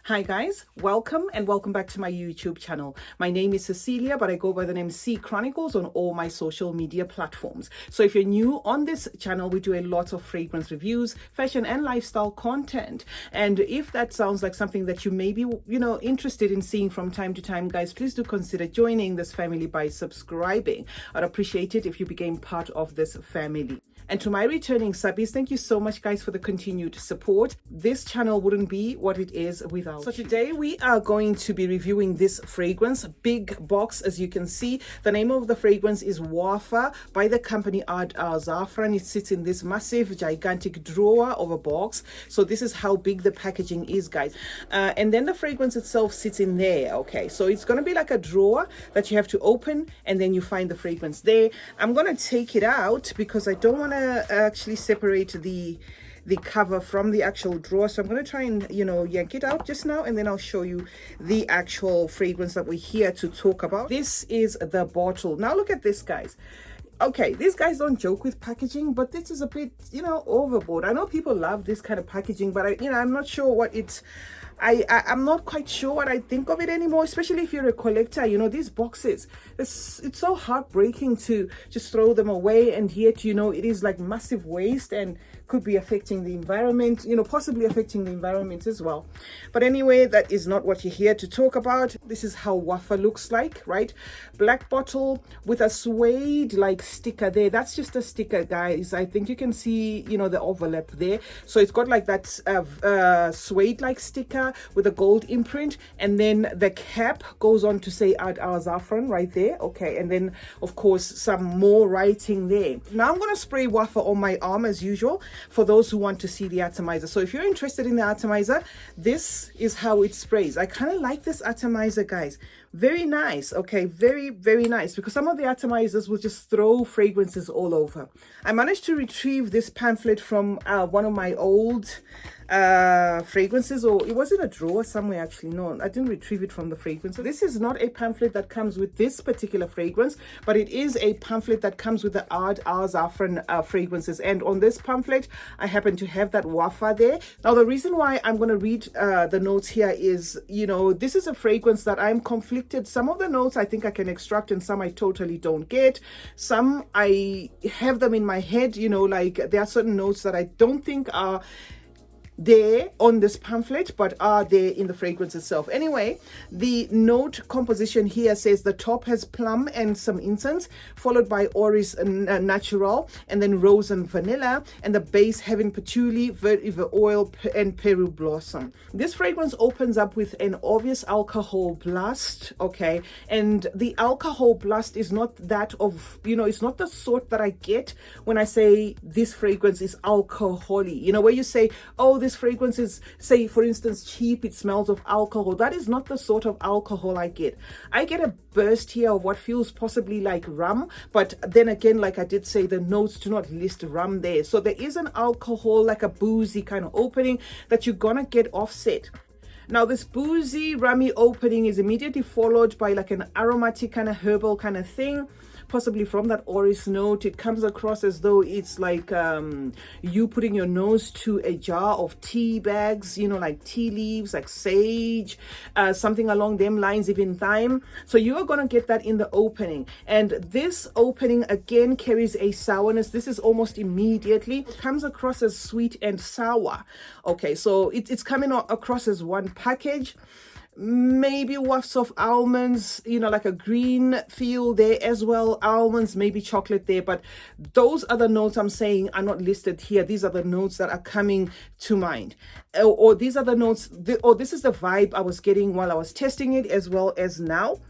Hi guys, welcome back to my YouTube channel. My name is Cecilia, but I go by the name CeeChronicles on all my social media platforms. So if you're new on this channel, we do a lot of fragrance reviews, fashion and lifestyle content. And if that sounds like something that you may be, interested in seeing from time to time, guys, please do consider joining this family by subscribing. I'd appreciate it if you became part of this family. And to my returning subbies, thank you so much, guys, for the continued support. This channel wouldn't be what it is without. So today we are going to be reviewing this fragrance, big box, as you can see. The name of the fragrance is Wafa by the company Ard Al Zaafaran. It sits in this massive, gigantic drawer of a box. So this is how big the packaging is, guys. And then the fragrance itself sits in there. Okay, so it's going to be like a drawer that you have to open, and then you find the fragrance there. I'm going to take it out because I don't want to actually separate the cover from the actual drawer, so I'm going to try and yank it out just now, and then I'll show you the actual fragrance that we're here to talk about. This is the bottle. Now look at this, guys. Okay, these guys don't joke with packaging, but this is a bit overboard. I know people love this kind of packaging, but I'm not sure what it's I'm not quite sure what I think of it anymore, especially if you're a collector. These boxes, it's so heartbreaking to just throw them away, and yet it is like massive waste and could be affecting the environment, possibly affecting the environment as well. But anyway, that is not what you're here to talk about. This is how Wafa looks like, right? Black bottle with a suede like sticker there. That's just a sticker, guys. I think you can see the overlap there. So it's got like that suede like sticker with a gold imprint, and then the cap goes on to say Ard Al Zaafaran right there. Okay, and then of course some more writing there. Now I'm going to spray Wafa on my arm as usual for those who want to see the atomizer. So if you're interested in the atomizer, this is how it sprays. I kind of like this atomizer, guys. Very nice. Okay, very, very nice, because some of the atomizers will just throw fragrances all over. I managed to retrieve this pamphlet from one of my old fragrances, or it was in a drawer somewhere, actually. No, I didn't retrieve it from the fragrance. So this is not a pamphlet that comes with this particular fragrance, but it is a pamphlet that comes with the Ard Al Zaafaran fragrances. And on this pamphlet, I happen to have that Wafa there. Now, the reason why I'm going to read the notes here is, this is a fragrance that I'm conflicted. Some of the notes I think I can extract, and some I totally don't get. Some I have them in my head, like there are certain notes that I don't think are there on this pamphlet, but are there in the fragrance itself. Anyway, the note composition here says the top has plum and some incense, followed by Oris natural, and then rose and vanilla, and the base having patchouli, vetiver oil, and Peru blossom. This fragrance opens up with an obvious alcohol blast, okay, and the alcohol blast is not that of, it's not the sort that I get when I say this fragrance is alcoholic, where you say, oh, this fragrance is, say for instance, cheap, it smells of alcohol. That is not the sort of alcohol I get. I get a burst here of what feels possibly like rum, but then again, like I did say, the notes do not list rum there. So there is an alcohol, like a boozy kind of opening that you're gonna get offset. Now, this boozy, rummy opening is immediately followed by like an aromatic kind of herbal kind of thing, possibly from that Oris note. It comes across as though it's like you putting your nose to a jar of tea bags, like tea leaves, like sage, something along them lines, even thyme. So you are going to get that in the opening. And this opening again carries a sourness. This is almost immediately. It comes across as sweet and sour. Okay, so it's coming across as one package. Maybe wafts of almonds, like a green feel there as well. Almonds, maybe chocolate there, but those other notes I'm saying are not listed here. These are the notes that are coming to mind, or these are the notes, or this is the vibe I was getting while I was testing it as well as now.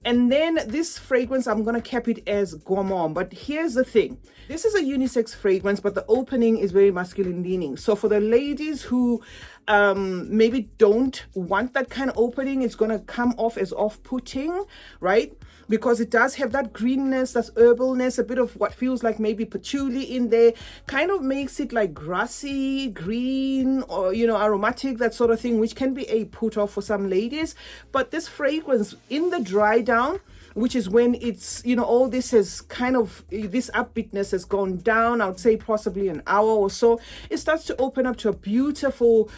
And then this fragrance, I'm going to cap it as gourmand. But here's the thing. This is a unisex fragrance, but the opening is very masculine leaning. So for the ladies who maybe don't want that kind of opening, it's going to come off as off-putting, right? Because it does have that greenness, that herbalness, a bit of what feels like maybe patchouli in there, kind of makes it like grassy, green, or, aromatic, that sort of thing, which can be a put off for some ladies. But this fragrance in the dry down, which is when it's, you know, all this has kind of, this upbeatness has gone down, I would say possibly an hour or so, it starts to open up to a beautiful,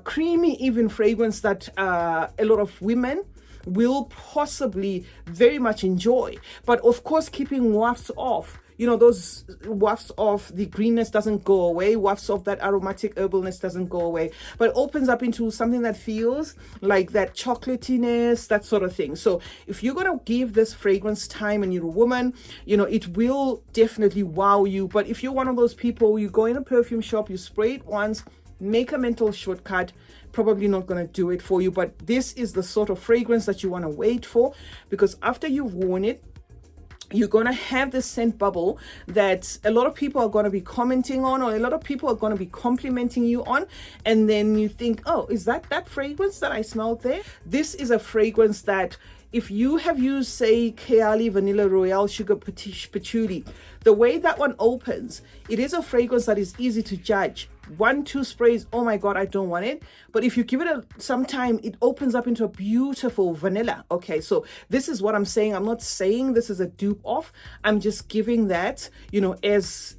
creamy even fragrance that a lot of women will possibly very much enjoy. But of course, keeping wafts off. You know, those wafts of the greenness doesn't go away. Wafts of that aromatic herbalness doesn't go away. But it opens up into something that feels like that chocolatiness, that sort of thing. So if you're going to give this fragrance time and you're a woman, you know, it will definitely wow you. But if you're one of those people, you go in a perfume shop, you spray it once, make a mental shortcut, probably not going to do it for you. But this is the sort of fragrance that you want to wait for, because after you've worn it, you're going to have this scent bubble that a lot of people are going to be commenting on, or a lot of people are going to be complimenting you on. And then you think, oh, is that fragrance that I smelled there? This is a fragrance that if you have used, say, Kayali Vanilla Royale Sugar Patchouli, the way that one opens, it is a fragrance that is easy to judge. 1-2 sprays, oh my god, I don't want it. But if you give it some time, it opens up into a beautiful vanilla. Okay, so this is what I'm saying. I'm not saying this is a dupe off. I'm just giving that, you know, as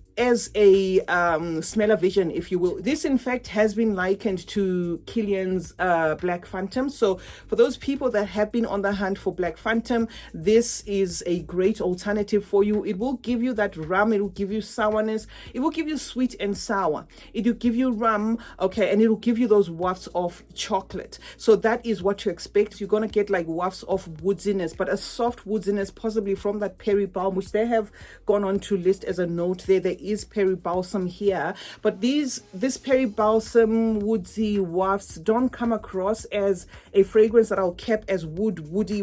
a smell-o-vision, if you will. This, in fact, has been likened to Kilian's Black Phantom. So for those people that have been on the hunt for Black Phantom, this is a great alternative for you. It will give you that rum. It will give you sourness. It will give you sweet and sour. It will give you rum, okay, and it will give you those wafts of chocolate. So that is what to expect. You're going to get like wafts of woodiness, but a soft woodiness, possibly from that Peri Balm, which they have gone on to list as a note there. There is Peri Balsam here, but this Peri Balsam woodsy wafts don't come across as a fragrance that I'll keep as woody,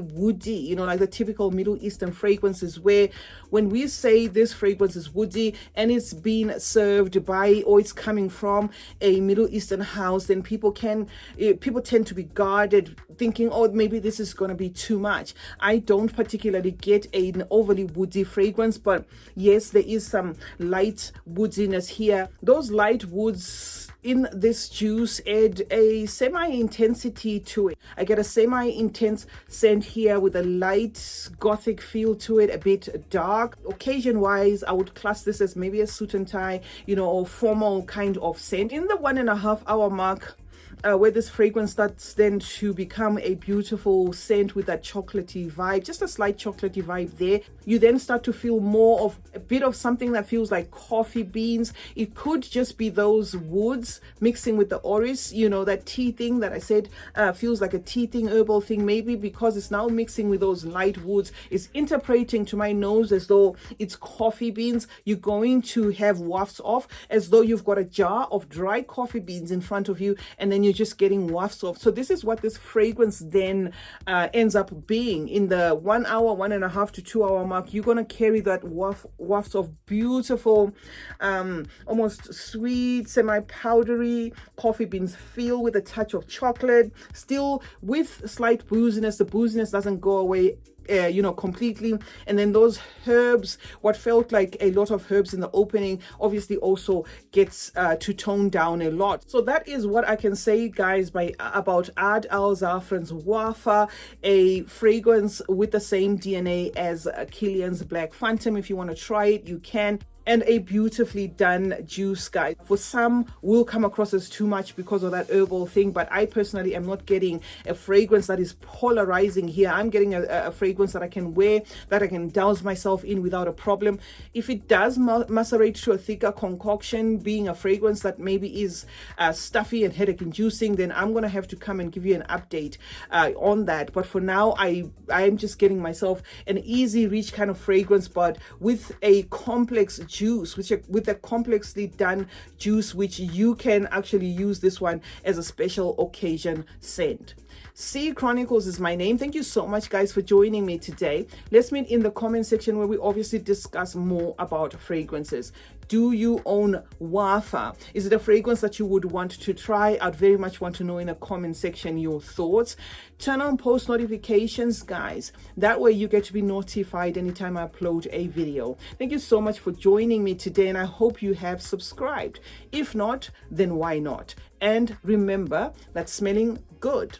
you know, like the typical Middle Eastern fragrances, where when we say this fragrance is woody and it's been served by, or it's coming from a Middle Eastern house, then people tend to be guarded, thinking, oh, maybe this is going to be too much. I don't particularly get an overly woody fragrance, but yes, there is some light woodiness here. Those light woods in this juice add a semi-intensity to it. I get a semi-intense scent here with a light gothic feel to it, a bit dark. Occasion-wise, I would class this as maybe a suit and tie, you know, or formal kind of scent. In the 1.5 hour mark, where this fragrance starts then to become a beautiful scent with that chocolatey vibe, just a slight chocolatey vibe there, you then start to feel more of a bit of something that feels like coffee beans. It could just be those woods mixing with the orris, you know, that tea thing that I said feels like a tea thing, herbal thing, maybe because it's now mixing with those light woods. It's interpreting to my nose as though it's coffee beans. You're going to have wafts off as though you've got a jar of dry coffee beans in front of you, and then you're just getting wafts off. So this is what this fragrance then ends up being. In the 1 hour, 1.5 to 2 hour mark, you're going to carry that wafts of beautiful, almost sweet, semi-powdery coffee beans feel with a touch of chocolate, still with slight booziness. The booziness doesn't go away you know, completely. And then those herbs, what felt like a lot of herbs in the opening, obviously also gets to tone down a lot. So that is what I can say, guys, about Ard Al Zaafaran's Wafa, a fragrance with the same DNA as Kilian's Black Phantom. If you want to try it, you can. And a beautifully done juice, guys. For some, will come across as too much because of that herbal thing, but I personally am not getting a fragrance that is polarizing here. I'm getting a fragrance that I can wear, that I can douse myself in without a problem. If it does macerate to a thicker concoction, being a fragrance that maybe is stuffy and headache inducing, then I'm going to have to come and give you an update on that. But for now, I am just getting myself an easy reach kind of fragrance, but with a complex juice, with a complexly done juice, which you can actually use this one as a special occasion scent. CeeChronicles is my name. Thank you so much, guys, for joining me today. Let's meet in the comment section where we obviously discuss more about fragrances. Do you own Wafa? Is it a fragrance that you would want to try? I'd very much want to know in the comment section your thoughts. Turn on post notifications, guys. That way you get to be notified anytime I upload a video. Thank you so much for joining me today, and I hope you have subscribed. If not, then why not? And remember that smelling good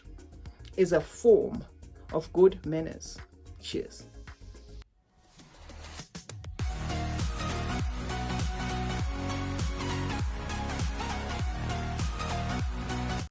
is a form of good manners. Cheers.